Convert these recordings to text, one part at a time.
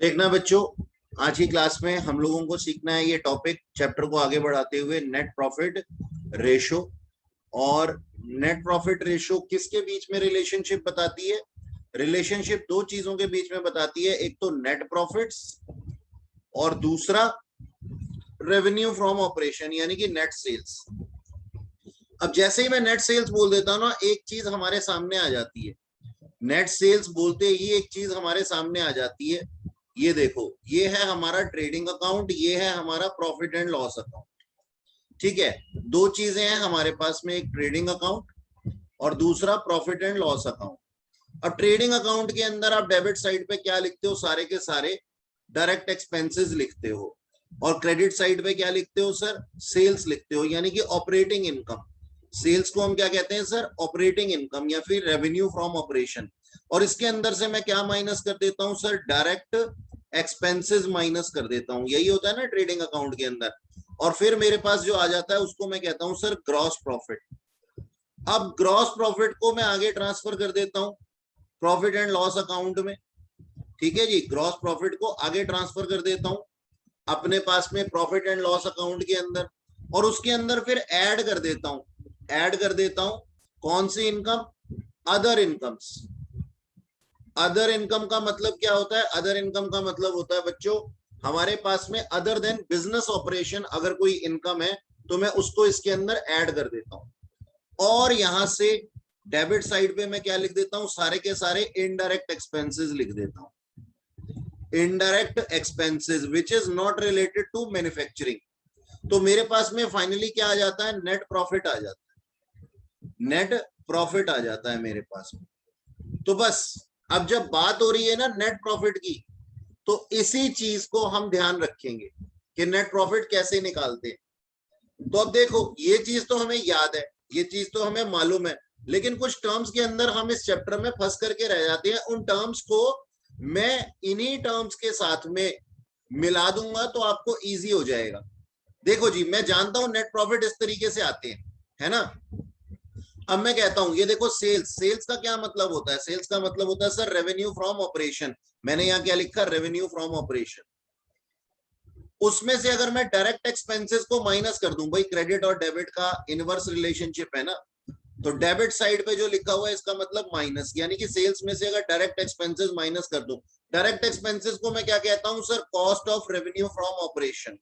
देखना बच्चों, आज की क्लास में हम लोगों को सीखना है ये टॉपिक चैप्टर को आगे बढ़ाते हुए नेट प्रॉफिट रेशो। और नेट प्रॉफिट रेशो किसके बीच में रिलेशनशिप बताती है? रिलेशनशिप दो चीजों के बीच में बताती है, एक तो नेट प्रॉफिट्स और दूसरा रेवेन्यू फ्रॉम ऑपरेशन यानी कि नेट सेल्स। अब जैसे ही मैं नेट सेल्स बोल देता हूं ना, एक चीज हमारे सामने आ जाती है। नेट सेल्स बोलते ही एक चीज हमारे सामने आ जाती है। ये देखो, ये है हमारा ट्रेडिंग अकाउंट, ये है हमारा प्रॉफिट एंड लॉस अकाउंट। ठीक है, दो चीजें हैं हमारे पास में, एक ट्रेडिंग अकाउंट और दूसरा प्रॉफिट एंड लॉस अकाउंट। अब ट्रेडिंग अकाउंट के अंदर आप डेबिट साइड पे क्या लिखते हो? सारे के सारे डायरेक्ट एक्सपेंसेस लिखते हो। और क्रेडिट साइड पे क्या लिखते हो सर? सेल्स लिखते हो, यानी कि ऑपरेटिंग इनकम। सेल्स को हम क्या कहते हैं सर? ऑपरेटिंग इनकम या फिर रेवेन्यू फ्रॉम ऑपरेशन। और इसके अंदर से मैं क्या माइनस कर देता हूं सर? डायरेक्ट एक्सपेंसेस माइनस कर देता हूं। यही होता है ना ट्रेडिंग अकाउंट के अंदर। और फिर मेरे पास जो आ जाता है उसको मैं कहता हूं सर ग्रॉस प्रॉफिट। अब ग्रॉस प्रॉफिट को मैं आगे ट्रांसफर कर देता हूं प्रॉफिट एंड लॉस अकाउंट में। ठीक है जी, ग्रॉस प्रॉफिट को आगे ट्रांसफर कर देता हूं अपने पास में प्रॉफिट एंड लॉस अकाउंट के अंदर। और उसके अंदर फिर ऐड कर देता हूं, ऐड कर देता हूं कौन सी income? Other incomes. Other income का मतलब क्या होता है? अदर इनकम का मतलब होता है बच्चों, हमारे पास में अदर देन बिजनेस ऑपरेशन अगर कोई इनकम है तो मैं उसको इसके अंदर ऐड कर देता हूं। और यहां से डेबिट साइड पे मैं क्या लिख देता हूं? सारे के सारे इनडायरेक्ट एक्सपेंसेस लिख देता हूं। Indirect expenses which is not related to manufacturing. तो मेरे पास में फाइनली क्या आ जाता है? नेट प्रॉफिट आ जाता है। नेट प्रॉफिट आ जाता है मेरे पास में। तो बस, अब जब बात हो रही है ना नेट प्रॉफिट की, तो इसी चीज को हम ध्यान रखेंगे कि नेट प्रॉफिट कैसे निकालते हैं। तो अब देखो, ये चीज तो हमें याद है, ये चीज तो हमें मालूम है, लेकिन कुछ टर्म्स के अंदर हम इस चैप्टर में फंस करके रह जाते हैं। उन टर्म्स को मैं इन्हीं टर्म्स के साथ में मिला दूंगा तो आपको इजी हो जाएगा। देखो जी, मैं जानता हूं नेट प्रॉफिट इस तरीके से आते हैं, है ना। अब मैं कहता हूं, ये देखो सेल्स, सेल्स का क्या मतलब होता है? सेल्स का मतलब होता है सर रेवेन्यू फ्रॉम ऑपरेशन। मैंने यहां क्या लिखा? Revenue from operation. उसमें से अगर मैं डायरेक्ट एक्सपेंसेस को माइनस कर दूं, भाई क्रेडिट और डेबिट का इनवर्स रिलेशनशिप है ना, तो डेबिट साइड पे जो लिखा हुआ है इसका मतलब माइनस, यानी कि सेल्स में से अगर डायरेक्ट एक्सपेंसेस माइनस कर दूं, डायरेक्ट एक्सपेंसेस को मैं क्या कहता हूं sir? Cost of revenue from operation.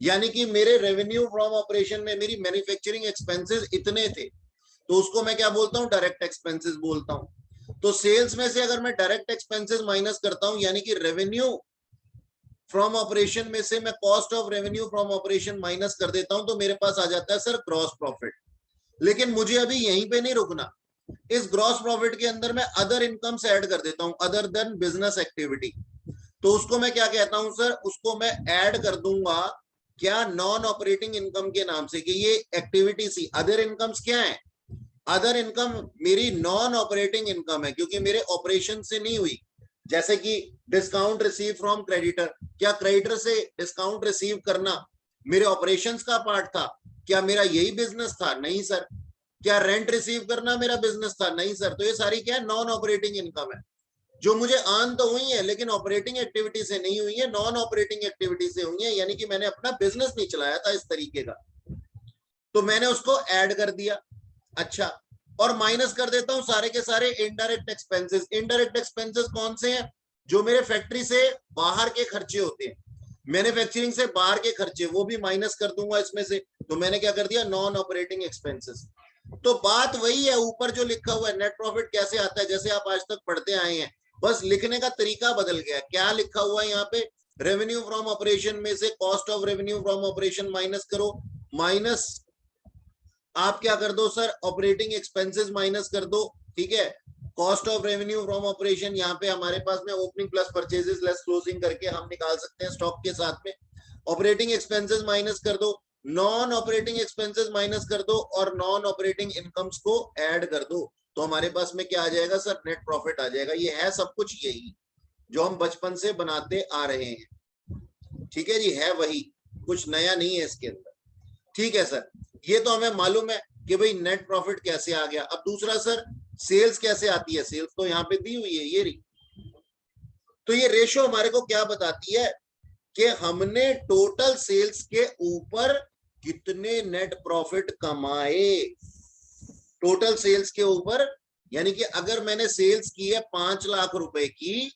यानी कि मेरे रेवेन्यू फ्रॉम ऑपरेशन में मेरी मैन्युफैक्चरिंग एक्सपेंसेस इतने थे, तो उसको मैं क्या बोलता हूं? डायरेक्ट एक्सपेंसेस बोलता हूं। तो सेल्स में से अगर मैं डायरेक्ट एक्सपेंसेस माइनस करता हूं, यानी कि रेवेन्यू फ्रॉम ऑपरेशन में से मैं cost of revenue from operation minus कर देता हूं, तो मेरे पास आ जाता है सर ग्रॉस प्रॉफिट। लेकिन मुझे अभी यहीं पे नहीं रुकना, इस ग्रॉस प्रॉफिट के अंदर मैं अदर इनकम से ऐड कर देता हूं, अदर देन बिजनेस एक्टिविटी। तो उसको मैं क्या कहता हूं सर? उसको मैं ऐड कर दूंगा क्या? नॉन ऑपरेटिंग इनकम के नाम से, कि ये एक्टिविटी सी अदर इनकम्स क्या है? अदर इनकम मेरी नॉन ऑपरेटिंग इनकम है, क्योंकि मेरे ऑपरेशन से नहीं हुई। जैसे कि डिस्काउंट रिसीव फ्रॉम क्रेडिटर, क्या क्रेडिटर से डिस्काउंट रिसीव करना मेरे ऑपरेशंस का पार्ट था? क्या मेरा यही बिजनेस था? नहीं सर। क्या रेंट रिसीव करना मेरा बिजनेस था? नहीं सर। तो ये सारी क्या है? नॉन ऑपरेटिंग इनकम है, जो मुझे अर्न तो हुई है लेकिन ऑपरेटिंग एक्टिविटी से नहीं हुई है, नॉन ऑपरेटिंग एक्टिविटी से हुई है, यानी कि मैंने अपना बिजनेस नहीं चलाया था इस तरीके का। तो मैंने उसको ऐड कर दिया। अच्छा, और माइनस कर देता हूं सारे के सारे इनडायरेक्ट एक्सपेंसेस। इनडायरेक्ट एक्सपेंसेस कौन से हैं? जो मेरे फैक्ट्री से बाहर के खर्चे होते हैं, मैन्युफैक्चरिंग से बाहर के खर्चे, वो भी माइनस कर दूंगा इसमें से। तो मैंने क्या कर दिया? Non operating expenses. तो बात वही है, ऊपर जो लिखा हुआ है नेट प्रॉफिट कैसे आता है, जैसे आप आज तक पढ़ते आए हैं, बस लिखने का तरीका बदल गया। क्या लिखा हुआ है यहाँ पे? रेवेन्यू फ्रॉम ऑपरेशन में से cost of revenue from operation minus करो, माइनस आप क्या कर दो सर? ऑपरेटिंग एक्सपेंसेस माइनस कर दो। ठीक है, cost of revenue from operation यहाँ पे हमारे पास में opening plus purchases less closing करके हम निकाल सकते हैं स्टॉक के साथ में। ऑपरेटिंग एक्सपेंसेस माइनस कर दो, नॉन ऑपरेटिंग एक्सपेंसेस माइनस कर दो, और नॉन ऑपरेटिंग इनकम्स को ऐड कर दो। तो हमारे पास में क्या आ जाएगा सर? नेट प्रॉफिट आ जाएगा। ये है सब कुछ यही जो हम बचपन से बनाते आ रहे हैं। ठीक है जी, है वही, कुछ नया नहीं है इसके अंदर। ठीक है सर, ये तो हमें मालूम है कि भाई नेट प्रॉफिट कैसे आ गया। अब दूसरा सर, सेल्स कैसे आती है? सेल्स तो यहाँ पे दी हुई है, ये रही। तो ये रेशो हमारे को क्या बताती है कि हमने टोटल सेल्स के ऊपर कितने नेट प्रॉफिट कमाए, टोटल सेल्स के ऊपर। यानी कि अगर मैंने सेल्स की है 5 लाख रुपए की,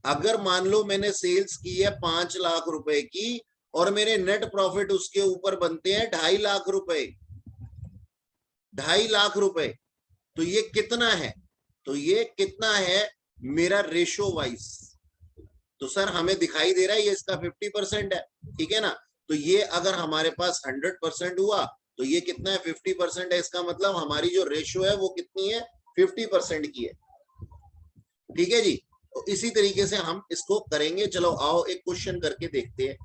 अगर मान लो मैंने सेल्स की है 5 लाख रुपए की और मेरे नेट प्रॉफिट उसके ऊपर बनते हैं 2.5 लाख रुपए, 2.5 लाख रुपए, तो ये कितना है, तो ये कितना है मेरा रेशो वाइज। तो सर हमें दिखाई दे रहा है ये इसका 50% है, ठीक है ना। तो ये अगर हमारे पास 100% हुआ तो ये कितना है, 50% है। इसका मतलब हमारी जो रेशो है वो कितनी है, 50% की है, ठीक है जी। तो इसी तरीके से हम इसको करेंगे। चलो आओ एक क्वेश्चन करके देखते हैं।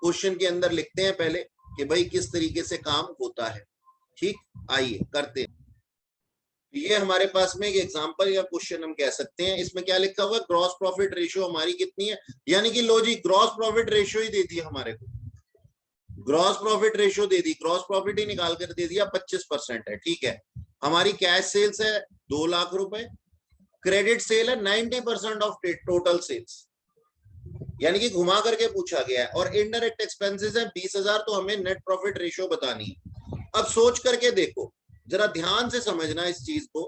क्वेश्चन के अंदर लिखते हैं पहले कि भाई किस तरीके से काम होता है, ठीक, आइए करते हैं। ये हमारे पास में एक एग्जांपल या क्वेश्चन हम कह सकते हैं। इसमें क्या लिखा हुआ है, ग्रॉस प्रॉफिट रेशियो हमारी कितनी है, यानी कि लो जी ग्रॉस प्रॉफिट रेशियो ही दे दी हमारे को, ग्रॉस प्रॉफिट रेशियो दे दी, ग्रॉस प्रॉफिट ही निकाल कर दे दिया 25% है, ठीक है। हमारी कैश सेल्स है 2 लाख रुपए, क्रेडिट सेल है 90% ऑफ टोटल सेल्स, यानी कि घुमा करके पूछा गया है, और इनडायरेक्ट एक्सपेंसेस है 20,000, तो हमें नेट प्रॉफिट रेशियो बतानी है। अब सोच करके देखो, जरा ध्यान से समझना इस चीज को।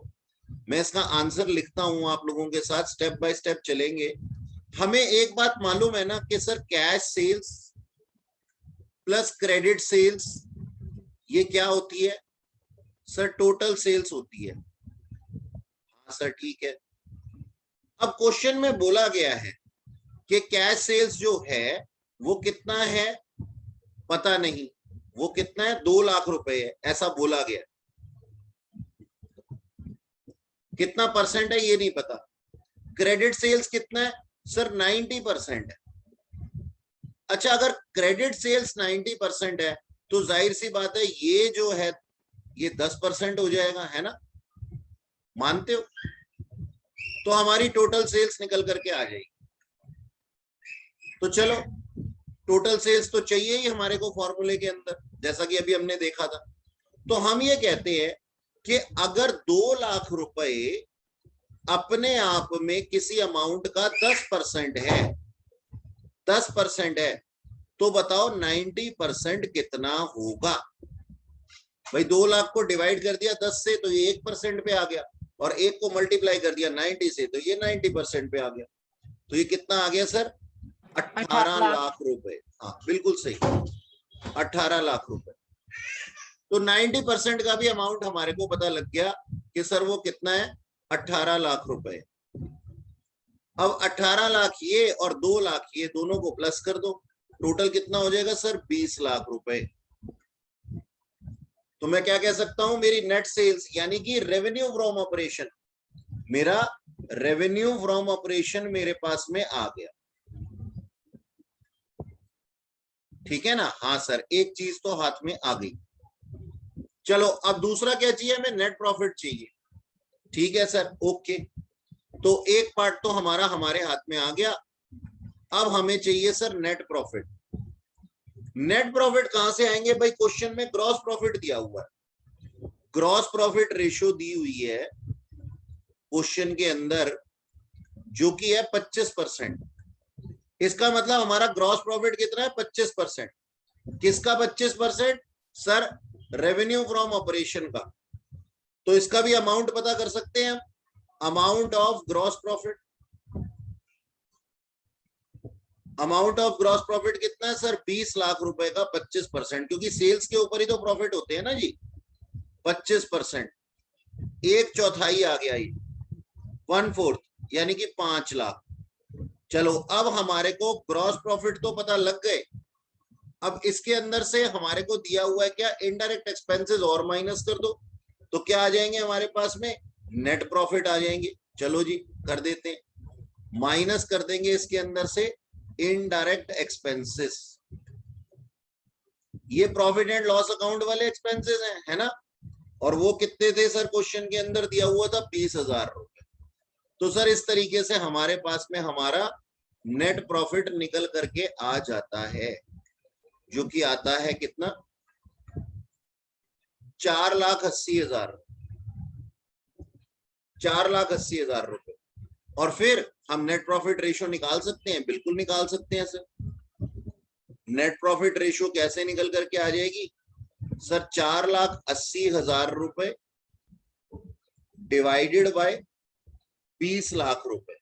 मैं इसका आंसर लिखता हूं आप लोगों के साथ, स्टेप बाय स्टेप चलेंगे। हमें एक बात मालूम है ना कि sir cash sales plus credit sales ये क्या होती है सर, टोटल सेल्स होती है। हाँ सर ठीक है। अब क्वेश्चन में बोला गया है कि कैश सेल्स जो है वो कितना है पता नहीं, वो कितना है 2 लाख रुपए है ऐसा बोला गया, कितना परसेंट है ये नहीं पता। क्रेडिट सेल्स कितना है सर, 90% है। अच्छा अगर क्रेडिट सेल्स 90% है तो जाहिर सी बात है ये जो है ये 10% हो जाएगा, है ना, मानते हो। तो हमारी टोटल सेल्स निकल करके आ जाएगी। तो चलो टोटल सेल्स तो चाहिए ही हमारे को फॉर्मूले के अंदर, जैसा कि अभी हमने देखा था। तो हम ये कहते हैं कि अगर 2 लाख रुपए अपने आप में किसी अमाउंट का 10% है, 10% है, तो बताओ 90% कितना होगा। भाई 2 लाख को डिवाइड कर दिया 10 से तो ये 1% पे आ गया, और 1 को मल्टीप्लाई कर दिया 90 से तो ये 90% पे आ गया। तो ये कितना आ गया सर, 18 लाख रुपए। हाँ बिल्कुल सही, 18 लाख रुपए। तो 90% का भी अमाउंट हमारे को पता लग गया कि सर वो कितना है, 18 लाख रुपए। अब 18 लाख ये और 2 लाख ये दोनों को प्लस कर दो, टोटल कितना हो जाएगा सर, 20 लाख रुपए। तो मैं क्या कह सकता हूं, मेरी नेट सेल्स यानी कि रेवेन्यू फ्रॉम ऑपरेशन, मेरा रेवेन्यू फ्रॉम ऑपरेशन मेरे पास में आ गया, ठीक है ना। हाँ सर एक चीज तो हाथ में आ गई। चलो अब दूसरा क्या चाहिए, हमें नेट प्रॉफिट चाहिए, ठीक है सर ओके। तो एक पार्ट तो हमारा हमारे हाथ में आ गया। अब हमें चाहिए sir net profit. Net profit कहां से आएंगे भाई, क्वेश्चन में ग्रॉस प्रॉफिट दिया हुआ है, ग्रॉस प्रॉफिट रेशियो दी हुई है क्वेश्चन के अंदर, जो कि है 25%। इसका मतलब हमारा ग्रॉस प्रॉफिट कितना है, 25%। किसका 25% सर, रेवेन्यू फ्रॉम ऑपरेशन का। तो इसका भी अमाउंट पता कर सकते हैं हम, amount of gross profit. Amount of gross profit कितना है सर, 20 लाख रुपए का 25%, क्योंकि सेल्स के ऊपर ही तो प्रॉफिट होते हैं ना जी। 25%, 1/4 आ गया ये, 1/4 यानी कि 5 लाख। चलो अब हमारे को ग्रॉस प्रॉफिट तो पता लग गए। अब इसके अंदर से हमारे को दिया हुआ है क्या, इनडायरेक्ट एक्सपेंसेस और माइनस कर दो, तो क्या आ जाएंगे हमारे पास में, नेट प्रॉफिट आ जाएंगे। चलो जी कर देते हैं, माइनस कर देंगे इसके अंदर से इनडायरेक्ट एक्सपेंसेस। ये प्रॉफिट एंड लॉस अकाउंट वाले एक्सपेंसेस हैं, है ना। और वो कितने थे सर, क्वेश्चन के अंदर दिया हुआ था 20,000 रुपए। तो सर इस तरीके से हमारे पास में हमारा नेट प्रॉफिट निकल करके आ जाता है, जो कि आता है कितना, 4,80,000, 4,80,000 रुपए। और फिर हम नेट प्रॉफिट रेशियो निकाल सकते हैं, बिल्कुल निकाल सकते हैं सर। नेट प्रॉफिट रेशियो कैसे निकल करके आ जाएगी सर? 4,80,000 रुपए डिवाइडेड बाय 20 लाख रुपए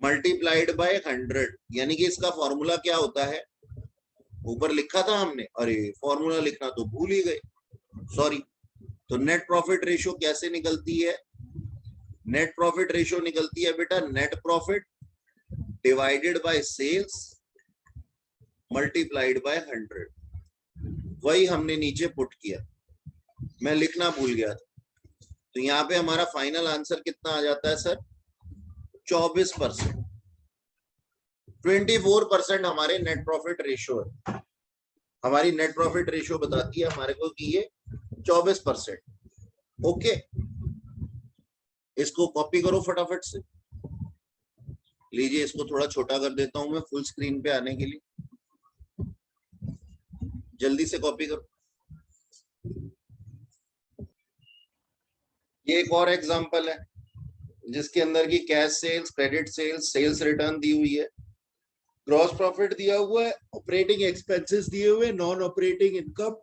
मल्टीप्लाइड बाय 100, यानी कि इसका फॉर्मूला क्या होता है? ऊपर लिखा था हमने, अरे फॉर्मूला लिखना तो भूल ही गए, सॉरी। तो नेट प्रॉफिट रेशियो कैसे निकलती है? नेट प्रॉफिट रेशियो निकलती है बेटा net profit divided by sales multiplied by 100। वही हमने नीचे पुट किया, मैं लिखना भूल गया था। तो यहाँ पे हमारा फाइनल आंसर कितना आ जाता है सर? 24%। 24% हमारे नेट प्रॉफिट रेशियो है। हमारी नेट प्रॉफिट रेशियो बताती है हमारे को कि ये 24%। ओके, इसको कॉपी करो फटाफट से। लीजिए, इसको थोड़ा छोटा कर देता हूं मैं फुल स्क्रीन पे आने के लिए। जल्दी से कॉपी करो। ये एक और एग्जांपल है जिसके अंदर की cash sales, credit sales, sales return दी हुई है, ग्रॉस प्रॉफिट दिया हुआ है, ऑपरेटिंग एक्सपेंसेस दिए हुए, नॉन ऑपरेटिंग इनकम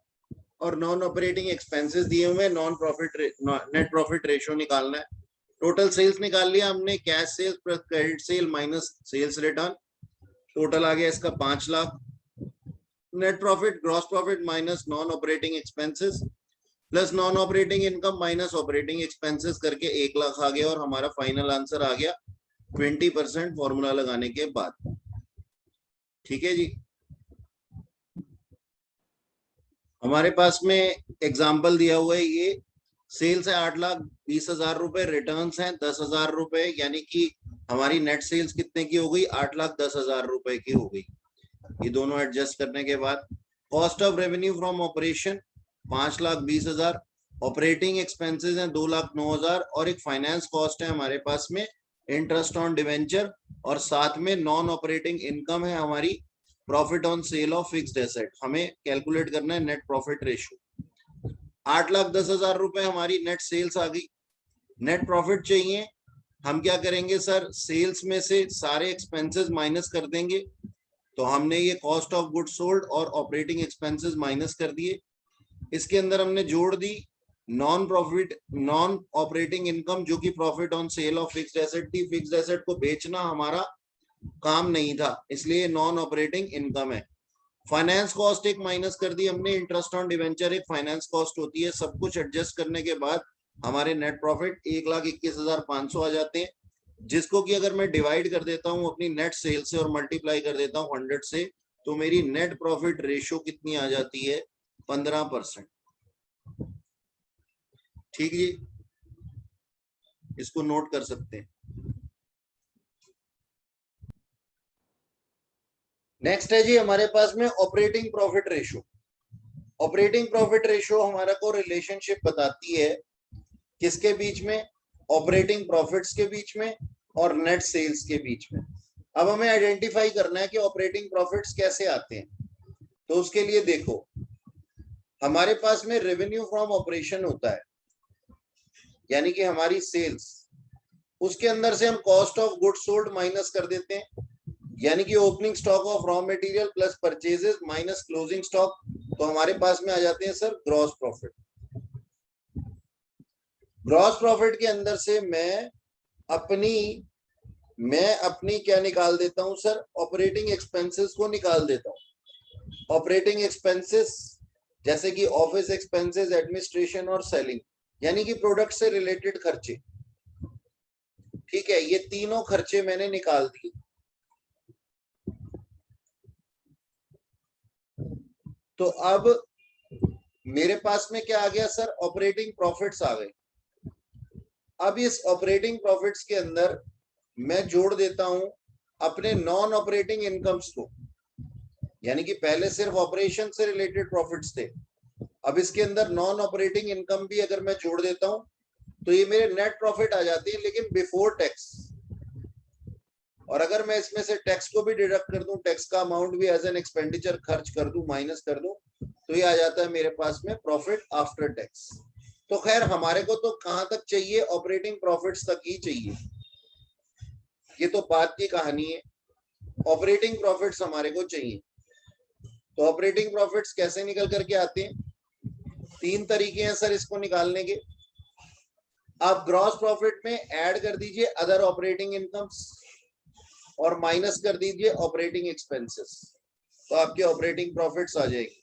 और नॉन ऑपरेटिंग एक्सपेंसेस दिए हुए, नेट प्रॉफिट रेशियो निकालना है। टोटल सेल्स निकाल लिया हमने, cash sales plus credit sale minus sales return, total आ गया इसका 5 lakh. Net profit gross profit minus non operating expenses plus non operating income minus operating expenses करके 1 लाख आ गया और हमारा फाइनल आंसर आ गया 20% फॉर्मूला लगाने के बाद। ठीक है जी। हमारे पास में एग्जाम्पल दिया हुआ है, ये सेल्स है 8,20,000 रुपए, रिटर्न्स हैं 10,000 रुपए, यानी कि हमारी नेट सेल्स कितने की हो गई? 8,10,000 रुपए की हो गई। ये दोनों एडजस्ट करने के बाद cost of revenue from operation 5,20,000, operating expenses हैं 2,09,000 और एक फाइनेंस कॉस्ट है हमारे पास में इंटरेस्ट ऑन डिवेंचर, और साथ में नॉन ऑपरेटिंग इनकम है हमारी profit on sale of fixed asset. हमें कैलकुलेट करना है नेट प्रॉफिट रेशियो। 8,10,000 रुपए हमारी नेट सेल्स आ गई, नेट प्रॉफिट चाहिए। हम क्या करेंगे सर? सेल्स में से सारे एक्सपेंसेस माइनस कर देंगे। तो हमने ये कॉस्ट ऑफ गुड्स सोल्ड और ऑपरेटिंग एक्सपेंसेस माइनस कर दिए। इसके अंदर हमने जोड़ दी नॉन ऑपरेटिंग इनकम, जो कि profit on sale of fixed asset थी। फिक्स्ड एसेट को बेचना हमारा काम नहीं था, इसलिए नॉन ऑपरेटिंग इनकम है। फाइनेंस कॉस्ट एक माइनस कर दी हमने, इंटरेस्ट ऑन डिवेंचर एक फाइनेंस कॉस्ट होती है। सब कुछ एडजस्ट करने के बाद हमारे नेट प्रॉफिट 1,21,500 आ जाते हैं, जिसको कि अगर मैं डिवाइड कर देता हूं अपनी नेट सेल से और मल्टीप्लाई कर देता हूं 100 से, तो मेरी नेट प्रॉफिट रेशियो कितनी आ जाती है? 15%। ठीक जी, इसको नोट कर सकते हैं। नेक्स्ट है जी हमारे पास में operating profit ratio. Operating profit ratio हमारा को रिलेशनशिप बताती है किसके बीच में? ऑपरेटिंग प्रॉफिट्स के बीच में और नेट सेल्स के बीच में। अब हमें आइडेंटिफाई करना है कि ऑपरेटिंग प्रॉफिट्स कैसे आते हैं। तो उसके लिए देखो, हमारे पास में रेवेन्यू फ्रॉम ऑपरेशन होता है, यानी कि हमारी सेल्स, उसके अंदर से हम cost of goods sold minus कर देते हैं, यानी कि opening stock of raw material plus purchases minus closing stock. तो हमारे पास में आ जाते हैं sir gross profit. Gross profit के अंदर से मैं अपनी क्या निकाल देता हूं सर? ऑपरेटिंग एक्सपेंसेस को निकाल देता हूं। ऑपरेटिंग एक्सपेंसेस जैसे कि ऑफिस एक्सपेंसेस, एडमिनिस्ट्रेशन और सेलिंग, यानी कि प्रोडक्ट से रिलेटेड खर्चे। ठीक है, ये तीनों खर्चे मैंने निकाल दिए। तो अब मेरे पास में क्या आ गया सर? ऑपरेटिंग प्रॉफिट्स आ गए। अब इस ऑपरेटिंग प्रॉफिट्स के अंदर मैं जोड़ देता हूं अपने नॉन ऑपरेटिंग इनकम्स को, यानी कि पहले सिर्फ ऑपरेशन से रिलेटेड प्रॉफिट्स थे, अब इसके अंदर नॉन ऑपरेटिंग इनकम भी अगर मैं जोड़ देता हूं तो ये मेरे नेट प्रॉफिट आ जाती है, लेकिन बिफोर टैक्स। और अगर मैं इसमें से टैक्स को भी डिडक्ट कर दूं, टैक्स का अमाउंट भी एज एन एक्सपेंडिचर खर्च कर दूं, माइनस कर दूं, तो ये आ जाता है मेरे पास में प्रॉफिट आफ्टर टैक्स। तो खैर हमारे को तो कहां तक चाहिए, ऑपरेटिंग प्रॉफिट्स तक ही चाहिए, ये तो बात की कहानी है। ऑपरेटिंग प्रॉफिट्स हमारे को चाहिए। तो ऑपरेटिंग प्रॉफिट्स कैसे निकल करके आते हैं? 3 तरीके हैं सर इसको निकालने के। आप ग्रॉस प्रॉफिट में ऐड कर दीजिए अदर ऑपरेटिंग इनकम्स और माइनस कर दीजिए ऑपरेटिंग एक्सपेंसेस, तो आपके ऑपरेटिंग प्रॉफिट्स आ जाएगी।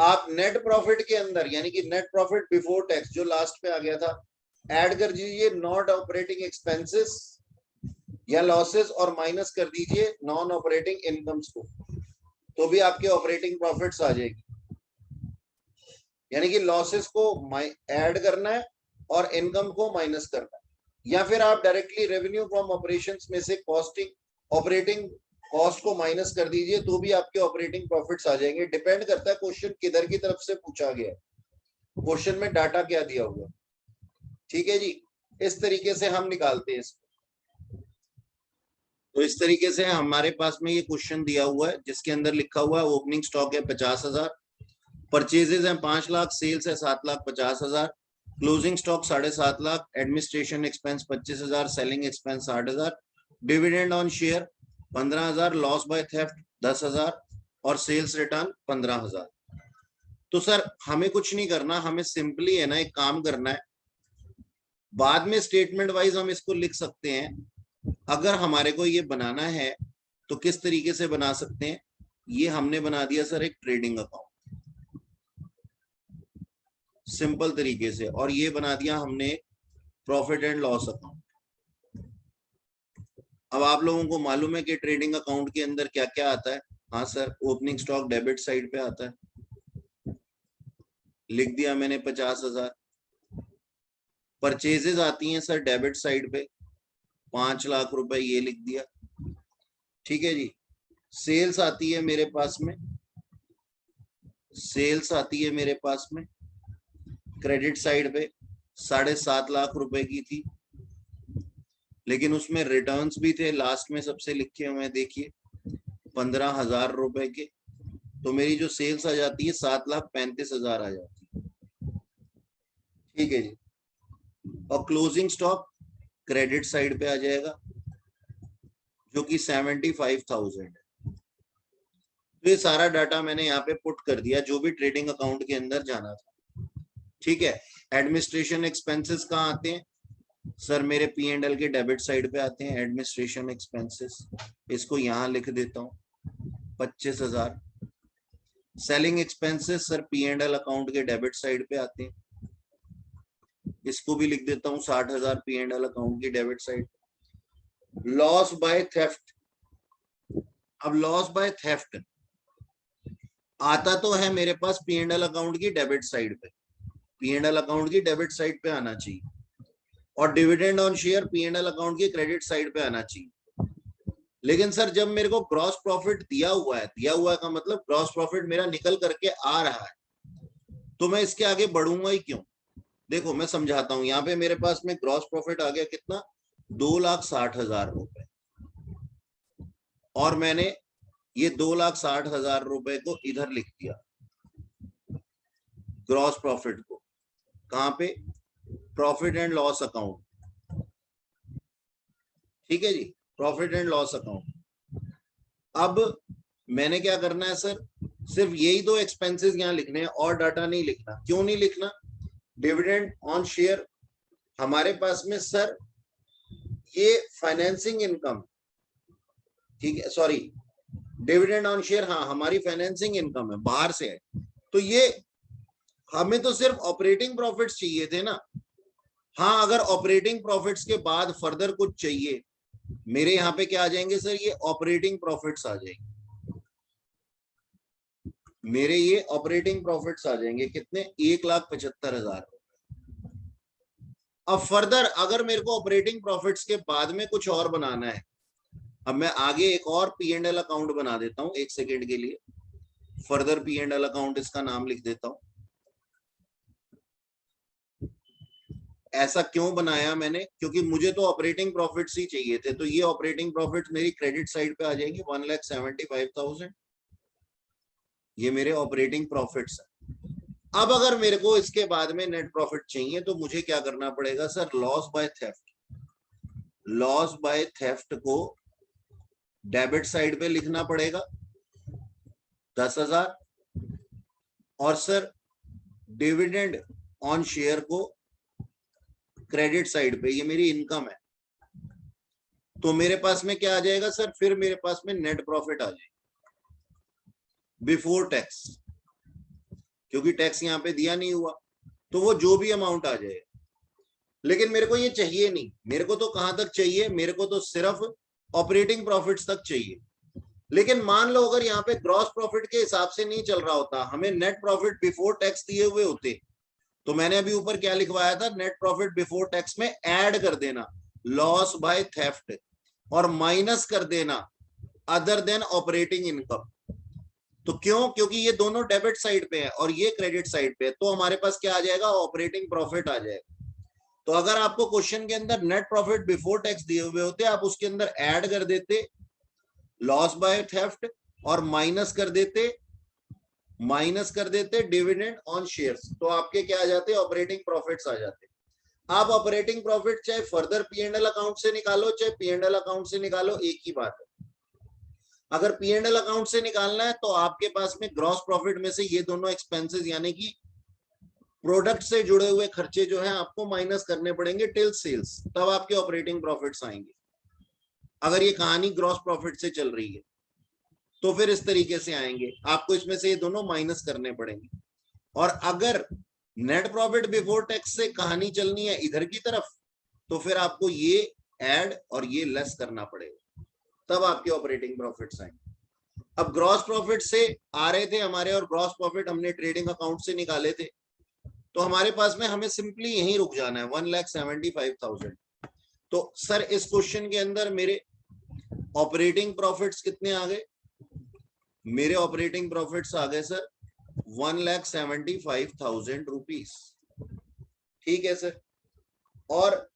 आप नेट प्रॉफिट के अंदर यानी कि नेट प्रॉफिट बिफोर टैक्स जो लास्ट पे आ गया था, ऐड कर दीजिए नॉट ऑपरेटिंग एक्सपेंसेस या लॉसेस और माइनस कर दीजिए नॉन ऑपरेटिंग इनकम्स को, तो भी आपके ऑपरेटिंग प्रॉफिट्स आ जाएगी। यानी कि लॉसेस को ऐड करना है और इनकम को माइनस करना है, या फिर आप डायरेक्टली रेवेन्यू फ्रॉम ऑपरेशंस में से कॉस्टिंग ऑपरेटिंग कॉस्ट को माइनस कर दीजिए, तो भी आपके ऑपरेटिंग प्रॉफिट्स आ जाएंगे। डिपेंड करता है क्वेश्चन किधर की तरफ से पूछा गया है, क्वेश्चन में डाटा क्या दिया हुआ है। ठीक है जी, इस तरीके से हम निकालते हैं इसको। तो इस तरीके से हमारे पास में ये क्वेश्चन दिया हुआ है जिसके अंदर लिखा हुआ है ओपनिंग स्टॉक है 50,000, परचेजेज हैं 5 लाख, सेल्स है 7,50,000, closing stock 7.5 lakh, administration expense 25,000, selling expense 60,000, dividend on share 15,000, loss by theft 10,000 और सेल्स रिटर्न 15,000। तो सर हमें कुछ नहीं करना, हमें सिंपली है ना एक काम करना है, बाद में स्टेटमेंट वाइज हम इसको लिख सकते हैं। अगर हमारे को ये बनाना है तो किस तरीके से बना सकते हैं, ये हमने बना दिया सर एक ट्रेडिंग अकाउंट सिंपल तरीके से, और ये बना दिया हमने प्रॉफिट एंड लॉस अकाउंट। अब आप लोगों को मालूम है कि ट्रेडिंग अकाउंट के अंदर क्या क्या आता है। हाँ sir, opening stock debit side पे आता है, लिख दिया मैंने 50,000। परचेजेज आती हैं सर डेबिट साइड पे 5 लाख रुपए, ये लिख दिया। ठीक है जी, सेल्स आती है मेरे पास में, सेल्स आती है मेरे पास में क्रेडिट साइड पे 7.5 लाख रुपए की थी, लेकिन उसमें रिटर्न्स भी थे लास्ट में सबसे लिखे हुए, देखिए 15,000 रुपए के। तो मेरी जो सेल्स आ जाती है 7,35,000 आ जाती है। ठीक है जी, और क्लोजिंग स्टॉक क्रेडिट साइड पे आ जाएगा जो कि 75,000 है। तो ये सारा डाटा मैंने यहाँ पे पुट कर दिया जो भी ट्रेडिंग अकाउंट के अंदर जाना था। ठीक है, एडमिनिस्ट्रेशन एक्सपेंसेस कहाँ आते हैं सर, मेरे P&L के डेबिट साइड पे आते हैं एडमिनिस्ट्रेशन एक्सपेंसेस, इसको यहाँ लिख देता हूँ 25,000। Selling expenses sir P&L account के डेबिट साइड पे आते हैं, इसको भी लिख देता हूँ 60,000 P&L अकाउंट की debit side. Loss by theft, अब लॉस बाय थेफ्ट आता तो है मेरे पास P&L अकाउंट की डेबिट साइड पे, P&L अकाउंट की डेबिट साइड पे आना चाहिए, और dividend on share P&L account की क्रेडिट साइड पे आना चाहिए। लेकिन सर जब मेरे को ग्रॉस प्रॉफिट दिया हुआ है, दिया हुआ का मतलब ग्रॉस प्रॉफिट मेरा निकल करके आ रहा है, तो मैं इसके आगे बढ़ूंगा ही क्यों? देखो मैं समझाता हूं, यहाँ पे मेरे पास में ग्रॉस प्रॉफिट आ गया कितना, 2,60,000 रुपए, और मैंने ये 2,60,000 रुपए को इधर लिख दिया ग्रॉस प्रॉफिट को, कहां पे, प्रॉफिट एंड लॉस अकाउंट। ठीक है जी, प्रॉफिट एंड लॉस अकाउंट। अब मैंने क्या करना है सर, सिर्फ यही 2 एक्सपेंसेस यहाँ लिखने हैं और डाटा नहीं लिखना। क्यों नहीं लिखना? डिविडेंड ऑन शेयर हमारे पास में सर ये फाइनेंसिंग इनकम, ठीक है, सॉरी डिविडेंड ऑन शेयर, हाँ हमारी फाइनेंसिंग इनकम है, बाहर से है, तो ये हमें तो सिर्फ ऑपरेटिंग प्रॉफिट्स चाहिए थे ना। हाँ, अगर ऑपरेटिंग प्रॉफिट्स के बाद फर्दर कुछ चाहिए, मेरे यहाँ पे क्या आ जाएंगे सर, ये ऑपरेटिंग प्रॉफिट्स आ जाएंगे, मेरे ये ऑपरेटिंग प्रॉफिट्स आ जाएंगे कितने, 1,75,000। अब फर्दर अगर मेरे को ऑपरेटिंग प्रॉफिट्स के बाद में कुछ और बनाना है, अब मैं आगे एक और P&L अकाउंट बना देता हूं एक सेकेंड के लिए, फर्दर P&L अकाउंट इसका नाम लिख देता हूं। ऐसा क्यों बनाया मैंने, क्योंकि मुझे तो ऑपरेटिंग प्रॉफिट्स ही चाहिए थे, तो ये ऑपरेटिंग प्रॉफिट्स मेरी क्रेडिट साइड पे आ जाएंगी 1,75,000, ये मेरे ऑपरेटिंग प्रॉफिट्स है। अब अगर मेरे को इसके बाद में नेट प्रॉफिट चाहिए तो मुझे क्या करना पड़ेगा sir, loss by theft. Loss by theft को डेबिट साइड पे लिखना पड़ेगा 10,000, और सर डिविडेंड ऑन शेयर को क्रेडिट साइड पे, ये मेरी इनकम है। तो मेरे पास में क्या आ जाएगा सर, फिर मेरे पास में नेट प्रॉफिट आ जाएगा बिफोर टैक्स, क्योंकि टैक्स यहां पे दिया नहीं हुआ, तो वो जो भी अमाउंट आ जाएगा। लेकिन मेरे को ये चाहिए नहीं, मेरे को तो कहां तक चाहिए, मेरे को तो सिर्फ ऑपरेटिंग प्रॉफिट्स तक चाहिए। लेकिन मान लो अगर यहाँ पे ग्रॉस प्रॉफिट के हिसाब से नहीं चल रहा होता, हमें नेट प्रॉफिट बिफोर टैक्स दिए हुए होते, तो मैंने अभी ऊपर क्या लिखवाया था, नेट प्रॉफिट बिफोर टैक्स में ऐड कर देना लॉस बाय थेफ्ट और माइनस कर देना अदर देन ऑपरेटिंग इनकम। तो क्यों, क्योंकि ये दोनों डेबिट साइड पे है और ये क्रेडिट साइड पे है, तो हमारे पास क्या आ जाएगा, ऑपरेटिंग प्रॉफिट आ जाएगा। तो अगर आपको क्वेश्चन के अंदर नेट प्रॉफिट बिफोर टैक्स दिए हुए होते, आप उसके अंदर ऐड कर देते लॉस बाय थेफ्ट और माइनस कर देते डिविडेंड ऑन शेयर्स, तो आपके क्या आ जाते, ऑपरेटिंग प्रॉफिट्स आ जाते। आप ऑपरेटिंग प्रॉफिट चाहे फर्दर P&L अकाउंट से निकालो चाहे P&L अकाउंट से निकालो, एक ही बात है। अगर P&L अकाउंट से निकालना है तो आपके पास में ग्रॉस प्रॉफिट में से ये दोनों एक्सपेंसेस यानी कि प्रोडक्ट से जुड़े हुए खर्चे जो हैं आपको माइनस करने पड़ेंगे टिल सेल्स, तब आपके ऑपरेटिंग प्रॉफिट्स आएंगे। अगर ये कहानी ग्रॉस प्रॉफिट से चल रही है तो फिर इस तरीके से आएंगे, आपको इसमें से ये दोनों माइनस करने पड़ेंगे। और अगर नेट प्रॉफिट बिफोर टैक्स से कहानी चलनी है इधर की तरफ, तो फिर आपको ये ऐड और ये लेस करना पड़ेगा, तब आपके ऑपरेटिंग प्रॉफिट्स आएंगे। अब ग्रॉस प्रॉफिट से आ रहे थे हमारे, और ग्रॉस प्रॉफिट हमने ट्रेडिंग अकाउंट से निकाले थे, तो हमारे पास में हमें सिंपली यहीं रुक जाना है 1,75,000। तो सर इस क्वेश्चन के अंदर मेरे ऑपरेटिंग प्रॉफिट्स कितने आ गए, मेरे ऑपरेटिंग प्रॉफिट्स आ गए सर 1,75,000 रुपीस। ठीक है सर, और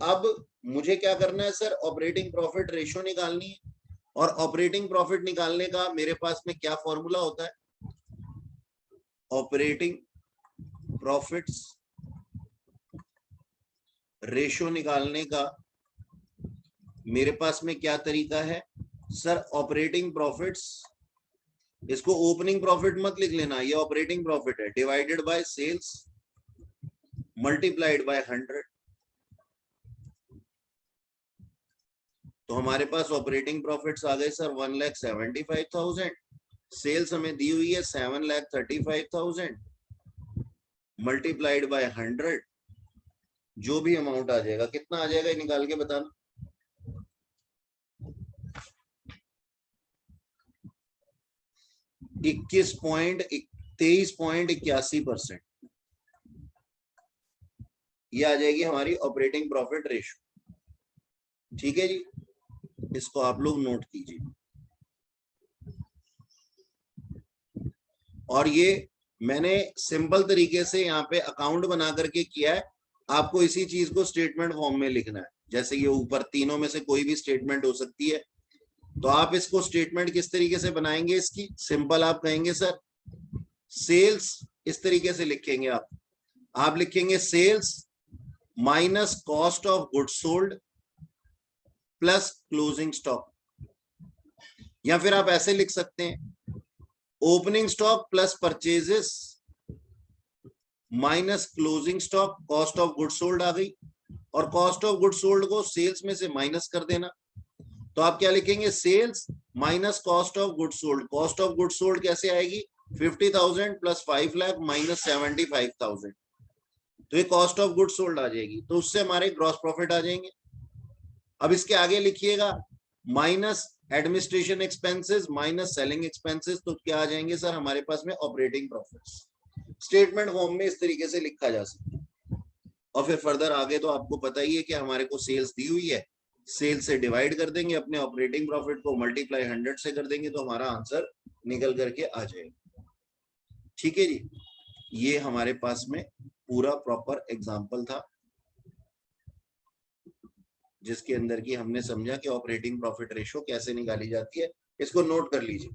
अब मुझे क्या करना है सर, ऑपरेटिंग प्रॉफिट रेशो निकालनी है। और ऑपरेटिंग प्रॉफिट निकालने का मेरे पास में क्या फॉर्मूला होता है, ऑपरेटिंग प्रॉफिट्स रेशो निकालने का मेरे पास में क्या तरीका है सर, ऑपरेटिंग प्रॉफिट्स, इसको ओपनिंग प्रॉफिट मत लिख लेना, ये ऑपरेटिंग प्रॉफिट है, divided by sales multiplied by 100। तो हमारे पास ऑपरेटिंग प्रॉफिट्स आ गए सर 1,75,000, सेल्स हमें दी हुई है 7,35,000 मल्टीप्लाइड बाय 100, जो भी अमाउंट आ जाएगा, कितना आ जाएगा निकाल के बताना। %23.81%, ये आ जाएगी हमारी ऑपरेटिंग प्रॉफिट रेशो। ठीक है जी, इसको आप लोग नोट कीजिए। और ये मैंने सिंपल तरीके से यहाँ पे अकाउंट बना करके किया है, आपको इसी चीज को स्टेटमेंट फॉर्म में लिखना है, जैसे ये ऊपर तीनों में से कोई भी स्टेटमेंट हो सकती है। तो आप इसको स्टेटमेंट किस तरीके से बनाएंगे इसकी, सिंपल आप कहेंगे सर सेल्स, इस तरीके से लिखेंगे आप लिखेंगे sales minus cost of goods sold plus closing stock, या फिर आप ऐसे लिख सकते हैं opening stock plus purchases minus closing stock, cost of goods sold आ गई, और कॉस्ट ऑफ गुड्स सोल्ड को सेल्स में से माइनस कर देना। तो आप क्या लिखेंगे, sales minus cost of goods sold, cost of goods sold कैसे आएगी, 50,000 प्लस 5 लाख माइनस 75,000, तो ये कॉस्ट ऑफ गुड्स सोल्ड आ जाएगी, तो उससे हमारे ग्रॉस प्रॉफिट आ जाएंगे। अब इसके आगे लिखिएगा minus administration expenses minus selling expenses, तो क्या आ जाएंगे सर हमारे पास में ऑपरेटिंग प्रॉफिट्स। स्टेटमेंट फॉर्म में इस तरीके से लिखा जा सकता है। और फिर फर्दर आगे तो आपको पता ही है कि हमारे को सेल्स दी हुई है, सेल्स से डिवाइड कर देंगे, अपने ऑपरेटिंग प्रॉफिट को मल्टीप्लाई 100 से कर देंगे, तो हमारा आंसर निकल करके आ जाएगा। ठीक है जी, ये हमारे पास में पूरा प्रॉपर एग्जाम्पल था, जिसके अंदर की हमने समझा कि ऑपरेटिंग प्रॉफिट रेशो कैसे निकाली जाती है। इसको नोट कर लीजिए।